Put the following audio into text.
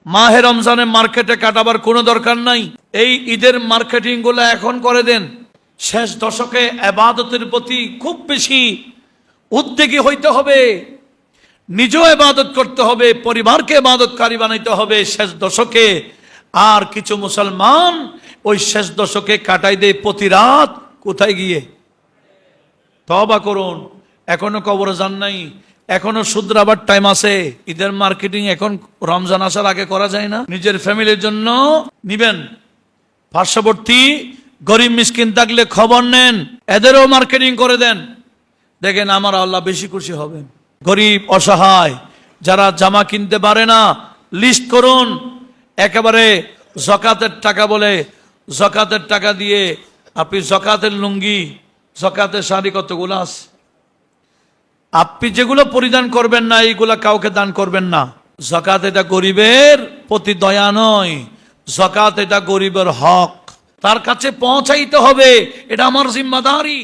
মাহে রমজানে মার্কেটে কাটাবার কোনো দরকার নাই। এই ঈদের মার্কেটিং গুলো এখন করে দেন। শেষ দশকে ইবাদতের প্রতি খুব বেশি উদ্যোগী হইতে হবে, নিজেও ইবাদত করতে হবে, পরিবারকে ইবাদতকারী বানাইতে হবে শেষ দশকে। আর কিছু মুসলমান ওই শেষ দশকে কাটাই দেয় প্রতি রাত কোথায় গিয়ে। তওবা করুন, এখনো কবরে যান নাই, এখনো শুধরাবার টাইম আছে। ঈদের মার্কেটিং এখন রমজান আসার আগে করা যায় না? নিজের ফ্যামিলির জন্য নিবেন, পার্শ্ববর্তী গরিব মিসকিন থাকলে খবর নেন, এদেরও মার্কেটিং করে দেন। দেখেন আমার আল্লাহ বেশি খুশি হবেন। গরিব অসহায় যারা জামা কিনতে পারে না, লিস্ট করুন। একেবারে যাকাতের টাকা বলে, যাকাতের টাকা দিয়ে আপনি যাকাতের লুঙ্গি, যাকাতের শাড়ি কতগুলো আছে, আপনি যেগুলো পরিধান করবেন না এইগুলা কাউকে দান করবেন না। যাকাত এটা গরিবের প্রতি দয়া নয়, যাকাত এটা গরিবের হক, তার কাছে পৌঁছাইতে হবে, এটা আমার জিম্মাদারি।